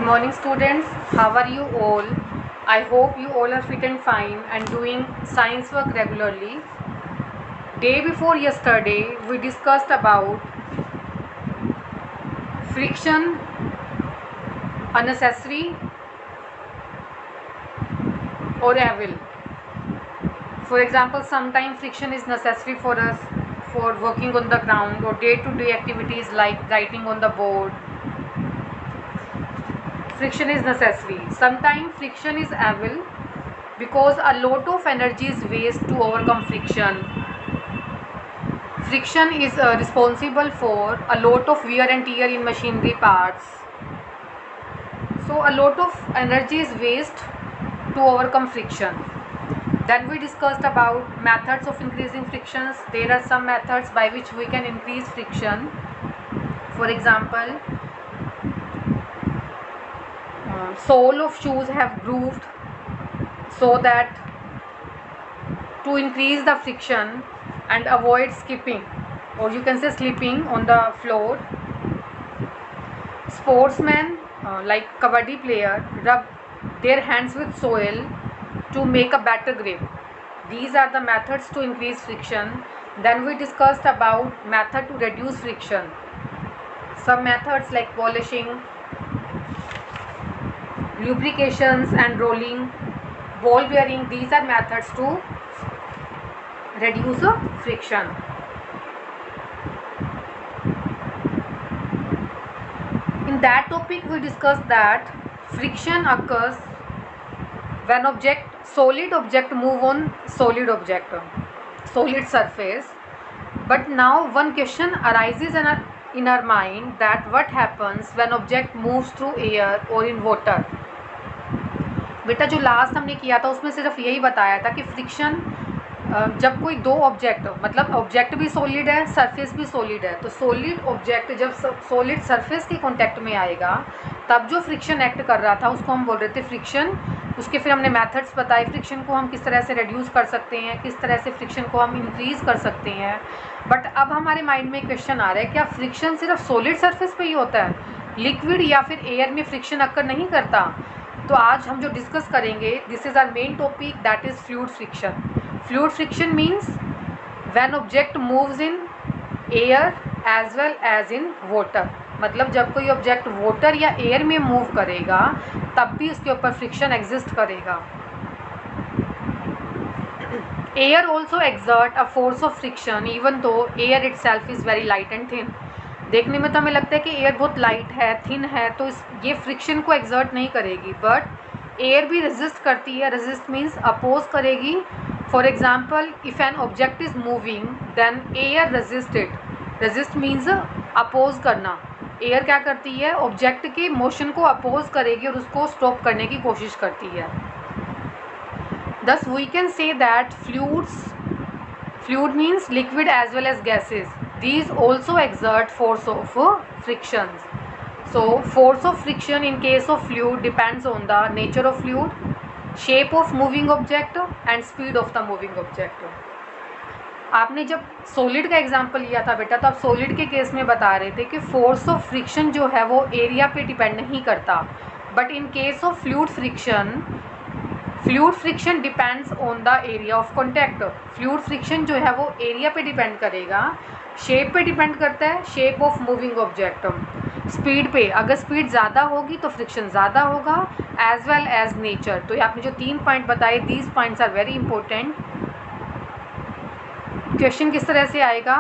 morning, students. How are you all? I hope you all are fit and fine and doing science work regularly. Day before yesterday, we discussed about friction, unnecessary or evil. For example, sometimes friction is necessary for us for working on the ground or day-to-day activities like writing on the board. Friction is necessary. Sometimes friction is evil because a lot of energy is wasted to overcome friction. Friction is responsible for a lot of wear and tear in machinery parts. So a lot of energy is wasted to overcome friction. Then we discussed about methods of increasing frictions. There are some methods by which we can increase friction. For example, sole of shoes have grooved so that to increase the friction and avoid skipping, or you can say slipping on the floor. Sportsmen like kabaddi player rub their hands with soil to make a better grip. These are the methods to increase friction. Then we discussed about method to reduce friction. Some methods like polishing, lubrications and rolling, ball bearing, these are methods to reduce friction. In that topic we discussed that friction occurs when solid object move on solid surface. But now one question arises in our mind, that what happens when object moves through air or in water. बेटा जो last हमने किया था उसमें सिर्फ यही बताया था कि फ्रिक्शन जब कोई दो ऑब्जेक्ट, मतलब ऑब्जेक्ट भी सॉलिड है, सरफेस भी सॉलिड है, तो सॉलिड ऑब्जेक्ट जब सॉलिड सरफेस के कांटेक्ट में आएगा तब जो फ्रिक्शन एक्ट कर रहा था उसको हम बोल रहे थे फ्रिक्शन. उसके फिर हमने मेथड्स बताए फ्रिक्शन को हम किस तरह से रिड्यूस कर सकते हैं, किस तरह से फ्रिक्शन को हम इंक्रीज़ कर सकते हैं. बट अब हमारे माइंड में क्वेश्चन आ रहा है, क्या फ्रिक्शन सिर्फ सॉलिड सरफेस पे ही होता है, लिक्विड या फिर एयर में फ्रिक्शन अक्कर नहीं करता? तो आज हम जो डिस्कस करेंगे, this is our main topic, that is fluid friction. Fluid friction means when object moves in air as well as in water. मतलब जब कोई ऑब्जेक्ट वाटर या एयर में मूव करेगा तब भी उसके ऊपर फ्रिक्शन एग्जिस्ट करेगा. Air also exert a force of friction even though air itself is very light and thin. देखने में तो हमें लगता है कि एयर बहुत लाइट है, थिन है, तो ये फ्रिक्शन को एक्सर्ट नहीं करेगी, बट एयर भी रेजिस्ट करती है. रेजिस्ट मीन्स अपोज करेगी. For example, if an object is moving then air resist it. Resist means oppose करना. एयर क्या करती है, ऑब्जेक्ट के मोशन को अपोज करेगी और उसको स्टॉप करने की कोशिश करती है. Thus we can say that fluid means liquid as well as gases. These also exert force of frictions. So force of friction in case of fluid depends on the nature of fluid, shape of moving object and speed of the moving object. आपने जब solid का example लिया था बेटा, तो आप solid के case में बता रहे थे कि फोर्स ऑफ फ्रिक्शन जो है वो एरिया पे डिपेंड नहीं करता. But in case of fluid friction depends on the area of contact. Fluid friction जो है वो एरिया पे डिपेंड करेगा, शेप पे डिपेंड करता है, shape of moving object, speed पे. अगर स्पीड ज़्यादा होगी तो फ्रिक्शन ज़्यादा होगा, एज वेल एज नेचर. तो आपने जो 3 पॉइंट बताए, these points are very important. Question किस तरह से आएगा,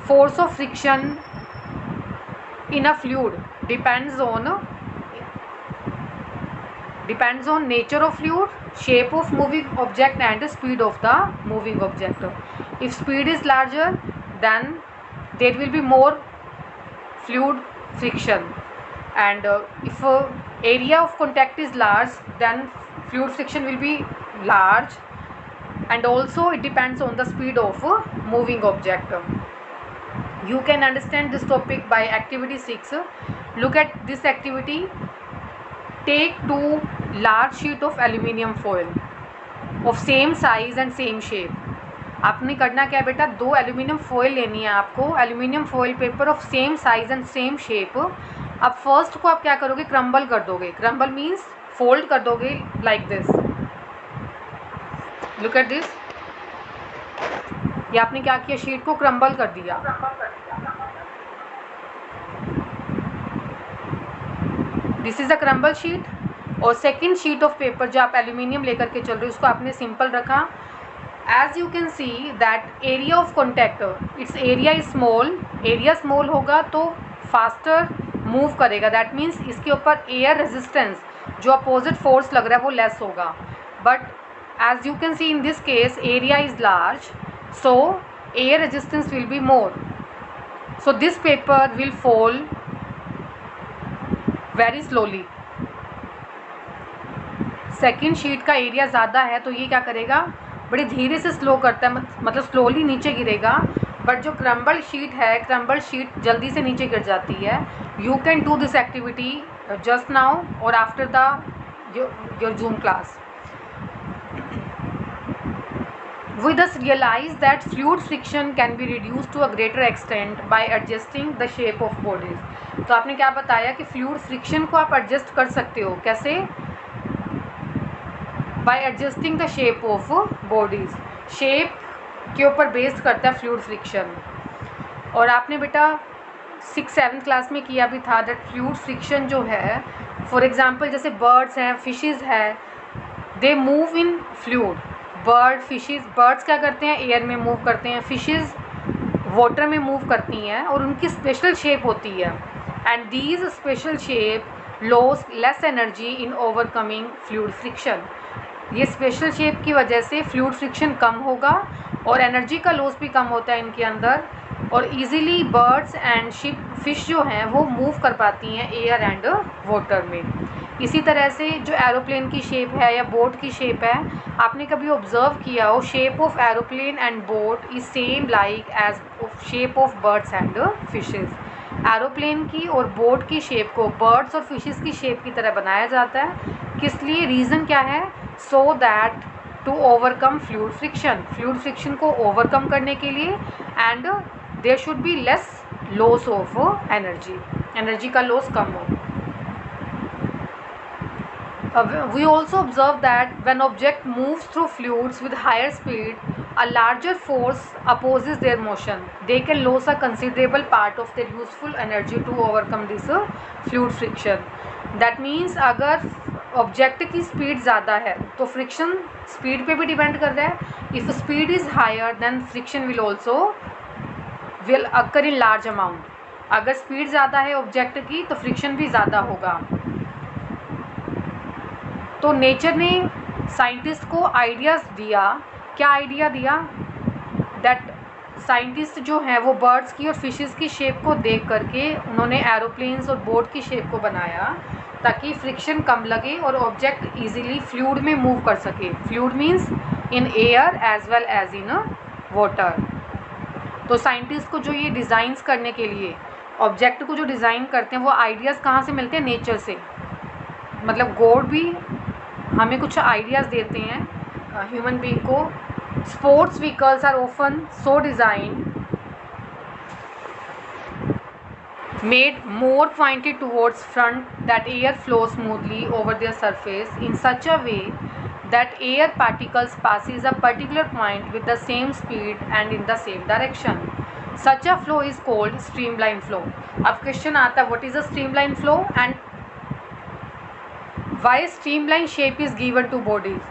force of friction in a fluid depends on nature of fluid, shape of moving object and speed of the moving object. If speed is larger then there will be more fluid friction, and if area of contact is large then fluid friction will be large, and also it depends on the speed of moving object. You can understand this topic by activity 6. Look at this activity. Take 2 large sheet of aluminium foil of same size and same shape. आपने करना क्या है बेटा, 2 aluminium foil लेनी है आपको, aluminium foil paper of same size and same shape. अब first को आप क्या करोगे, क्रम्बल कर दोगे। क्रम्बल मीन्स फोल्ड कर दोगे like this. Look at this, ये आपने क्या किया, शीट को क्रम्बल कर दिया। This is a crumble sheet. और सेकेंड शीट ऑफ पेपर जो आप एल्यूमिनियम लेकर के चल रहे हो, उसको आपने सिंपल रखा। As you can see that area of contact, it's area is small. Area small होगा तो फास्टर मूव करेगा, दैट मीन्स इसके ऊपर एयर रेजिस्टेंस जो अपोजिट फोर्स लग रहा है वो लेस होगा। But as you can see in this case area is large, so air resistance will be more, so this paper will fall very slowly। Second sheet का area ज़्यादा है तो ये क्या करेगा, बड़ी धीरे से स्लो करता है, मतलब स्लोली नीचे गिरेगा। बट जो क्रम्बल शीट है, क्रम्बल शीट जल्दी से नीचे गिर जाती है। You can do this activity just now और after the your zoom class. We thus realize that fluid friction can be reduced to a greater extent by adjusting the shape of bodies। तो आपने क्या बताया कि fluid friction को आप adjust कर सकते हो, कैसे, by adjusting the shape of bodies। Shape के ऊपर बेस्ड करता है फ्लूइड फ्रिक्शन। और आपने बेटा 6th-7th क्लास में किया भी था दैट फ्लूइड फ्रिक्शन जो है, फॉर एग्जांपल जैसे बर्ड्स हैं, फिशेस है, they move in fluid. Birds क्या करते हैं, एयर में मूव करते हैं, फिशेस वाटर में मूव करती हैं और उनकी स्पेशल शेप होती है। And these special shape loss less energy in overcoming fluid friction. ये स्पेशल शेप की वजह से फ्लूइड फ्रिक्शन कम होगा और एनर्जी का लॉस भी कम होता है इनके अंदर, और इजीली बर्ड्स एंड फिश जो हैं वो मूव कर पाती हैं एयर एंड वाटर में। इसी तरह से जो एरोप्लेन की शेप है या बोट की शेप है, आपने कभी ऑब्जर्व किया हो, shape of aeroplane and boat is same like as shape of birds and fishes. Aeroplane की और बोट की शेप को बर्ड्स और फिशेस की शेप की तरह बनाया जाता है। किस लिए, रीज़न क्या है, so that to overcome fluid friction. Fluid friction को ओवरकम करने के लिए, and there should be less loss of energy, energy का लॉस कम हो। We also observe that when object moves through fluids with higher speed, a larger force opposes their motion. They can lose a considerable part of their useful energy to overcome this fluid friction. That means अगर object की speed ज़्यादा है तो friction speed पे भी depend कर रहा है। If speed is higher then friction will occur in large amount. अगर स्पीड ज़्यादा है ऑब्जेक्ट की तो फ्रिक्शन भी ज़्यादा होगा। तो नेचर ने साइंटिस्ट को आइडियाज़ दिया, क्या आइडिया दिया, दैट साइंटिस्ट जो हैं वो बर्ड्स की और फिशेस की शेप को देख करके उन्होंने एरोप्लेन्स और बोट की शेप को बनाया ताकि फ्रिक्शन कम लगे और ऑब्जेक्ट इजीली फ्लूइड में मूव कर सके। Fluid means in air as well as in water. तो साइंटिस्ट को जो ये डिज़ाइंस करने के लिए ऑब्जेक्ट को जो डिज़ाइन करते हैं वो आइडियाज़ कहाँ से मिलते हैं, नेचर से। मतलब गॉड भी हमें कुछ आइडियाज़ देते हैं ह्यूमन बीइंग को। Sports vehicles are often so design made more pointed towards front that air flows smoothly over their surface in such a way that air particles passes a particular point with the same speed and in the same direction. Such a flow is called streamline flow. अब question आता है what is a streamline flow and why streamline shape is given to bodies.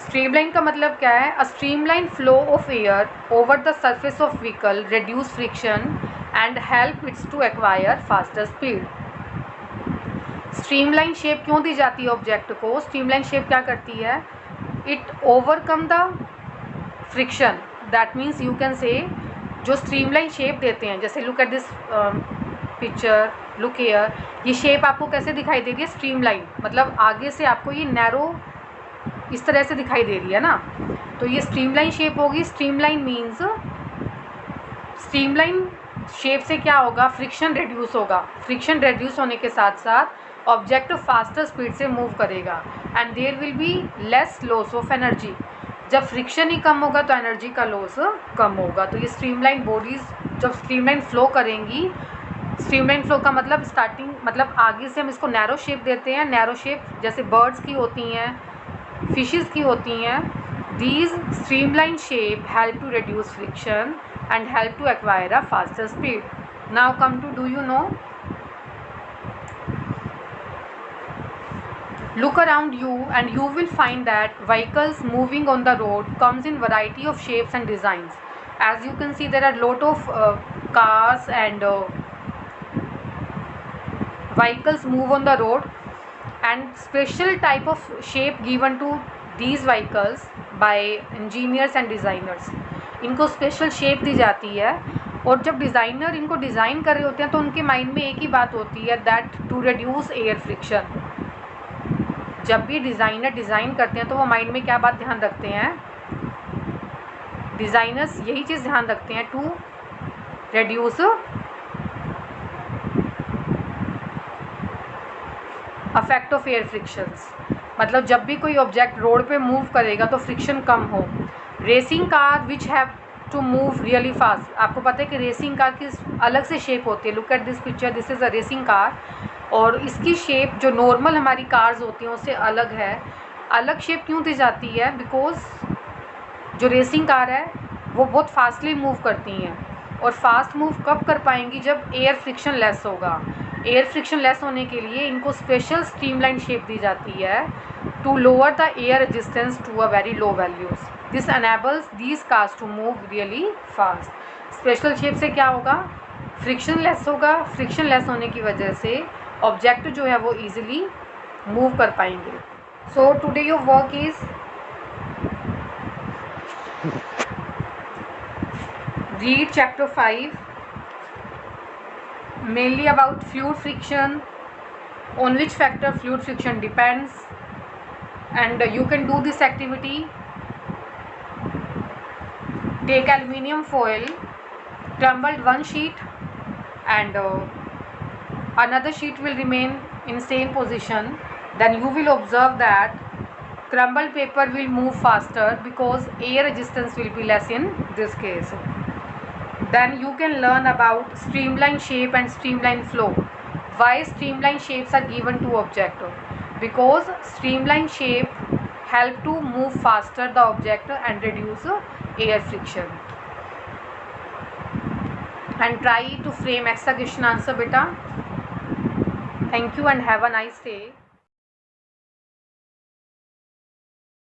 Streamline का मतलब क्या है, a streamline flow of air over the surface of vehicle reduce friction and help it to acquire faster speed. Streamline shape क्यों दी जाती है object को, streamline shape क्या करती है, it overcome the friction. That means you can say जो streamline shape देते हैं, जैसे look at this picture, look here, ये शेप आपको कैसे दिखाई दे रही है, स्ट्रीमलाइन, मतलब आगे से आपको ये नैरो इस तरह से दिखाई दे रही है ना, तो ये स्ट्रीमलाइन शेप होगी। स्ट्रीमलाइन मीन्स स्ट्रीमलाइन शेप से क्या होगा, फ्रिक्शन रिड्यूस होगा। फ्रिक्शन रिड्यूस होने के साथ साथ ऑब्जेक्ट फास्टर स्पीड से मूव करेगा and there will be less loss of energy. जब फ्रिक्शन ही कम होगा तो एनर्जी का लॉस कम होगा। तो ये स्ट्रीमलाइन बॉडीज़ जब स्ट्रीमलाइन फ्लो करेंगी स्ट्रीमलाइन फ्लो का मतलब स्टार्टिंग मतलब आगे से हम इसको नैरो शेप देते हैं, नैरो शेप जैसे बर्ड्स की होती हैं, फिशेस की होती हैं. These streamlined shape help to reduce friction and help to acquire a faster speed. Now come to, do you know? Look around you and you will find that vehicles moving on the road comes in variety of shapes and designs. As you can see, there are lot of cars and vehicles move on the road, and special type of shape given to these vehicles by engineers and designers. इनको special shape दी जाती है, और जब designer इनको design कर रहे होते हैं तो उनके माइंड में एक ही बात होती है, that to reduce air friction. जब भी डिज़ाइनर डिज़ाइन करते हैं तो वो माइंड में क्या बात ध्यान रखते हैं, डिज़ाइनर्स यही चीज़ ध्यान रखते हैं, to reduce affect of air frictions. मतलब जब भी कोई ऑब्जेक्ट रोड पे मूव करेगा तो फ्रिक्शन कम हो. Racing car which have to move really fast. आपको पता है कि रेसिंग कार की अलग से शेप होती है. Look at this picture, this is a racing car, और इसकी शेप जो नॉर्मल हमारी कार्स होती हैं उससे अलग है. अलग शेप क्यों दी जाती है, बिकॉज जो रेसिंग कार है वो बहुत फास्टली मूव करती हैं, और फास्ट मूव कब कर पाएंगी, जब एयर फ्रिक्शन लेस होगा. एयर फ्रिक्शन लेस होने के लिए इनको स्पेशल स्ट्रीमलाइन शेप दी जाती है to lower the air resistance to a very low values. This enables these cars to move really fast. Special shape से क्या होगा, फ्रिक्शन लेस होगा. फ्रिक्शन लेस होने की वजह से ऑब्जेक्ट जो है वो ईजिली मूव कर पाएंगे. So today your work is read chapter 5, mainly about fluid friction, on which factor fluid friction depends, and you can do this activity. Take aluminium foil, crumbled one sheet and another sheet will remain in same position. Then you will observe that crumbled paper will move faster because air resistance will be less in this case. Then you can learn about streamline shape and streamline flow. Why streamline shapes are given to object? Because streamline shape help to move faster the object and reduce air friction. And try to frame extra question answer beta. Thank you and have a nice day.